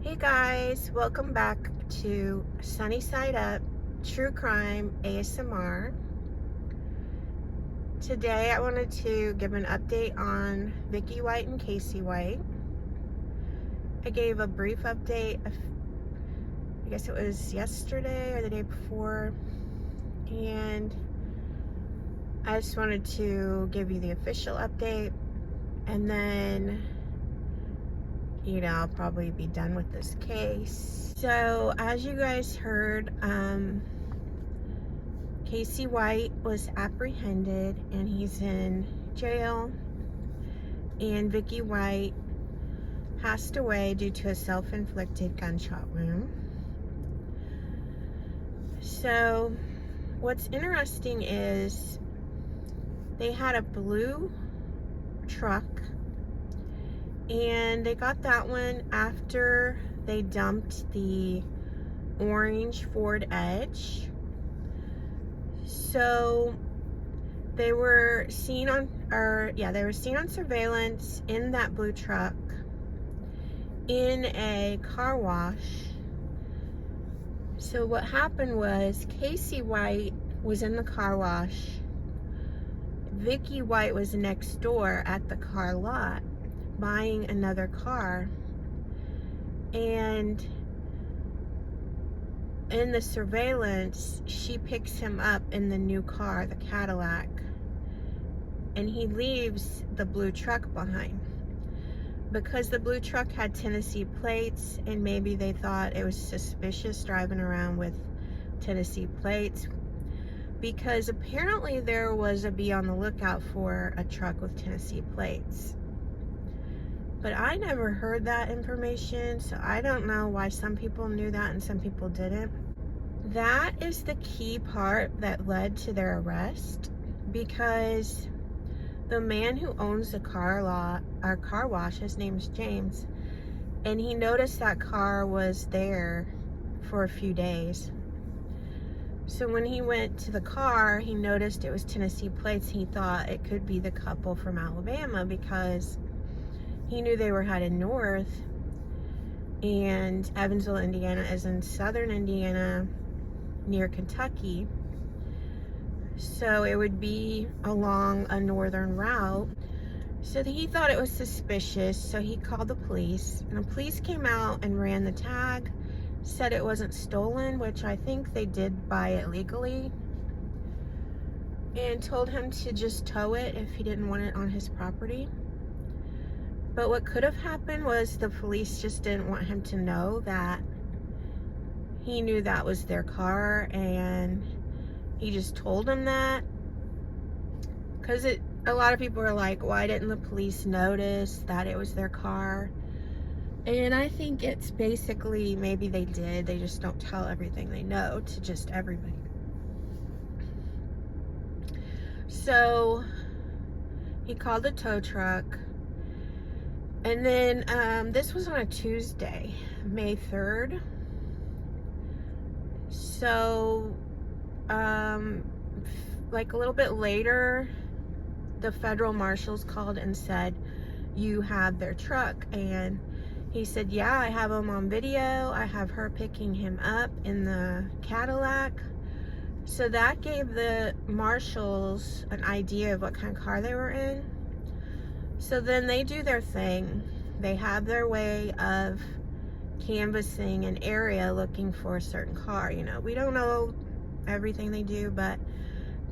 Hey guys, welcome back to Sunny Side Up True Crime ASMR. Today I wanted to give an update on Vicky White and Casey White. I gave a brief update, I guess it was yesterday or the day before, and I just wanted to give you the official update, and then I'll probably be done with this case. So as you guys heard, Casey White was apprehended and he's in jail, and Vicky White passed away due to a self-inflicted gunshot wound. So what's interesting is they had a blue truck, and they got that one after they dumped the orange Ford Edge. So they were seen on surveillance in that blue truck in a car wash. So what happened was Casey White was in the car wash. Vicky White was next door at the car lot buying another car, and in the surveillance she picks him up in the new car, the Cadillac, and he leaves the blue truck behind because the blue truck had Tennessee plates, and maybe they thought it was suspicious driving around with Tennessee plates, because apparently there was a be on the lookout for a truck with Tennessee plates. But I never heard that information, so I don't know why some people knew that and some people didn't. That is the key part that led to their arrest, because the man who owns the car lot, our car wash, his name's James, and he noticed that car was there for a few days. So when he went to the car, he noticed it was Tennessee plates. He thought it could be the couple from Alabama because he knew they were headed north, and Evansville, Indiana is in southern Indiana near Kentucky. So it would be along a northern route. So he thought it was suspicious, so he called the police, and the police came out and ran the tag, said it wasn't stolen, which I think they did buy it legally, and told him to just tow it if he didn't want it on his property. But what could have happened was the police just didn't want him to know that he knew that was their car, and he just told him that. Because a lot of people are like, why didn't the police notice that it was their car? And I think it's basically, maybe they did, they just don't tell everything they know to just everybody. So he called the tow truck. And then this was on a Tuesday, May 3rd. So like a little bit later, the federal marshals called and said, you have their truck. And he said, yeah, I have them on video. I have her picking him up in the Cadillac. So that gave the marshals an idea of what kind of car they were in. So then they do their thing. They have their way of canvassing an area looking for a certain car. We don't know everything they do, but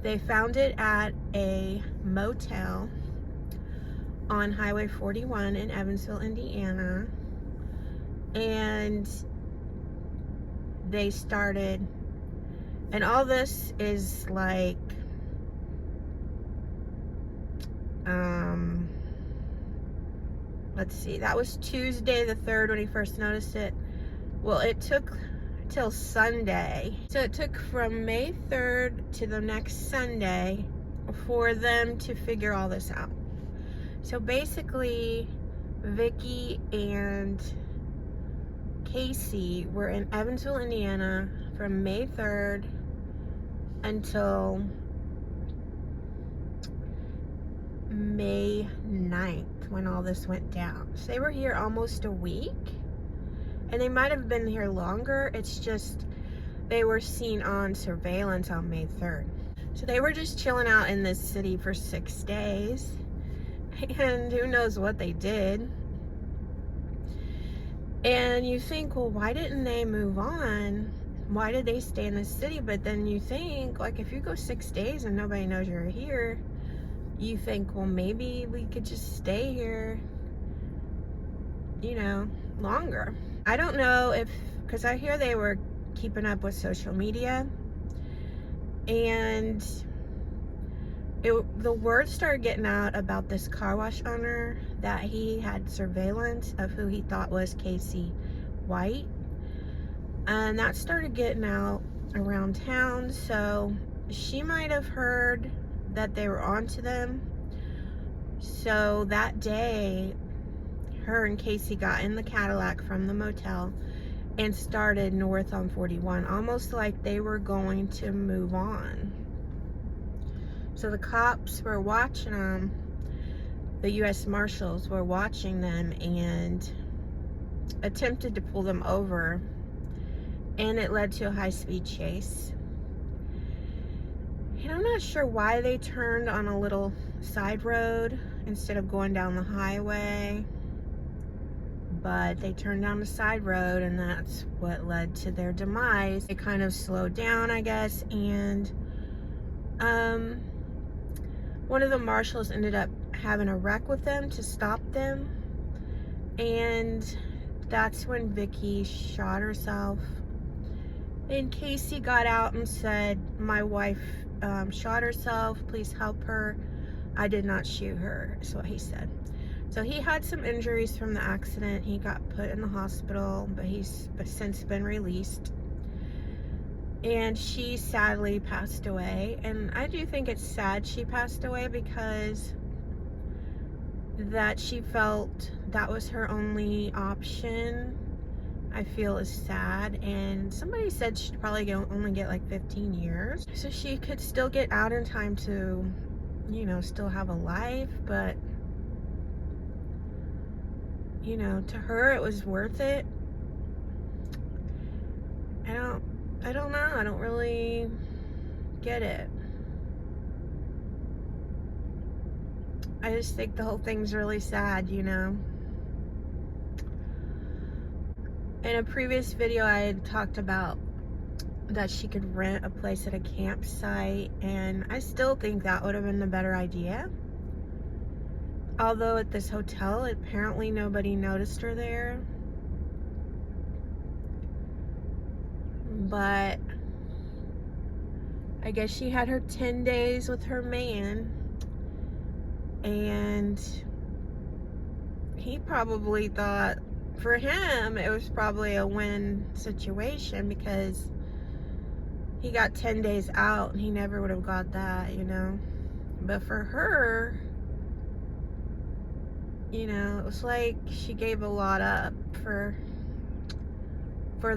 they found it at a motel on Highway 41 in Evansville, Indiana. And they started, and all this is like, let's see, that was Tuesday the 3rd when he first noticed it. Well, it took till Sunday. So it took from May 3rd to the next Sunday for them to figure all this out. So basically, Vicky and Casey were in Evansville, Indiana from May 3rd until May 9th when all this went down. So they were here almost a week, And they might have been here longer. It's just they were seen on surveillance on May 3rd. So they were just chilling out in this city for 6 days. And who knows what they did. And you think, well, why didn't they move on? Why did they stay in the city? But then you think, like, if you go 6 days and nobody knows you're here, you think, well, maybe we could just stay here, you know, longer. I don't know if, because I hear they were keeping up with social media, and the word started getting out about this car wash owner that he had surveillance of who he thought was Casey White, and that started getting out around town. So she might have heard that they were onto them. So that day, her and Casey got in the Cadillac from the motel and started north on 41, almost like they were going to move on. So the cops were watching them, the U.S. Marshals were watching them and attempted to pull them over, and it led to a high-speed chase. And I'm not sure why they turned on a little side road instead of going down the highway, but they turned down the side road, and that's what led to their demise. They kind of slowed down, I guess, and one of the marshals ended up having a wreck with them to stop them, and that's when Vicky shot herself. And Casey got out and said, my wife shot herself, please help her. I did not shoot her, is what he said. So he had some injuries from the accident. He got put in the hospital, but he's since been released. And she sadly passed away. And I do think it's sad she passed away, because that she felt that was her only option, I feel is sad. And somebody said she'd probably only get like 15 years. So she could still get out in time to, you know, still have a life. But, you know, to her it was worth it. I don't know. I don't really get it. I just think the whole thing's really sad, you know. In a previous video, I had talked about that she could rent a place at a campsite, and I still think that would have been the better idea. Although at this hotel, apparently nobody noticed her there. But I guess she had her 10 days with her man, and he probably thought for him it was probably a win situation, because he got 10 days out and he never would have got that, you know. But for her, you know, it was like she gave a lot up for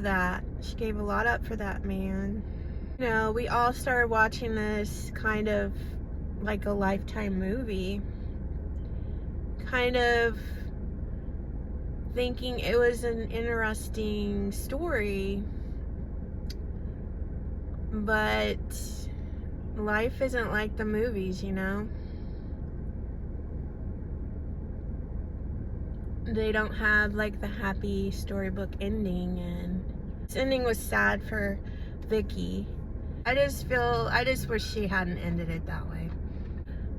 that. She gave a lot up for that man. You know, we all started watching this kind of like a Lifetime movie, kind of thinking it was an interesting story, but life isn't like the movies, you know. They don't have like the happy storybook ending, and this ending was sad for Vicky. I just wish she hadn't ended it that way.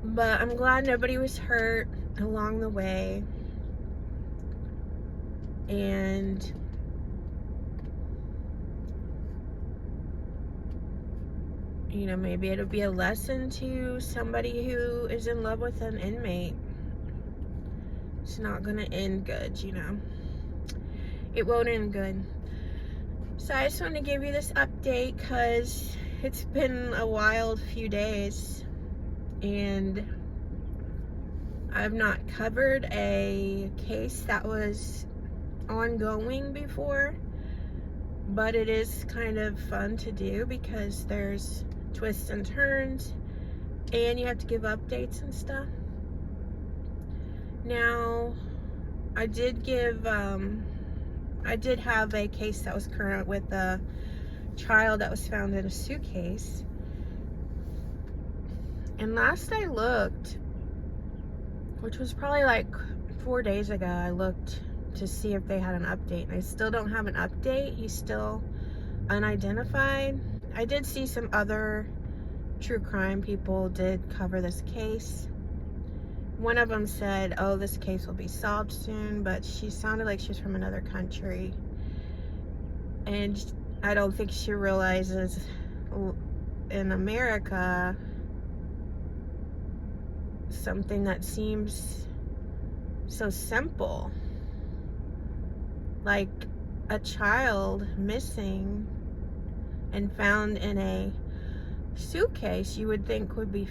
But I'm glad nobody was hurt along the way. And you know, maybe it'll be a lesson to somebody who is in love with an inmate. It's not gonna end good, you know. It won't end good. So I just want to give you this update because it's been a wild few days and I've not covered a case that was ongoing before, but it is kind of fun to do because there's twists and turns and you have to give updates and stuff. Now, I did give I did have a case that was current with a child that was found in a suitcase. And last I looked, which was probably like 4 days ago, I looked to see if they had an update. And I still don't have an update. He's still unidentified. I did see some other true crime people did cover this case. One of them said, oh, this case will be solved soon, but she sounded like she was from another country. And I don't think she realizes in America, something that seems so simple, like a child missing and found in a suitcase, you would think would be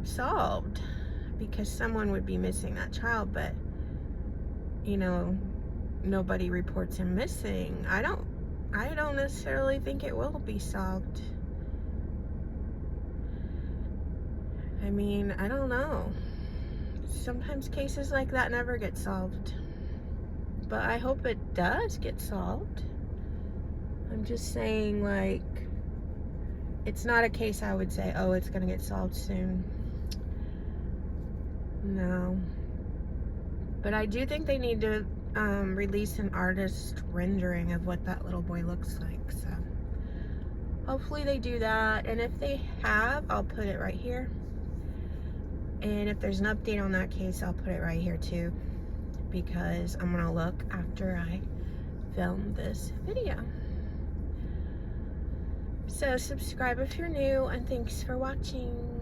solved because someone would be missing that child, but you know, nobody reports him missing. I don't necessarily think it will be solved. I mean, I don't know. Sometimes cases like that never get solved, but I hope it does get solved. I'm just saying, like, it's not a case I would say, oh, it's gonna get solved soon. No. But I do think they need to release an artist rendering of what that little boy looks like. So hopefully they do that. And if they have, I'll put it right here. And if there's an update on that case, I'll put it right here too, because I'm gonna look after I film this video. So subscribe if you're new, and thanks for watching.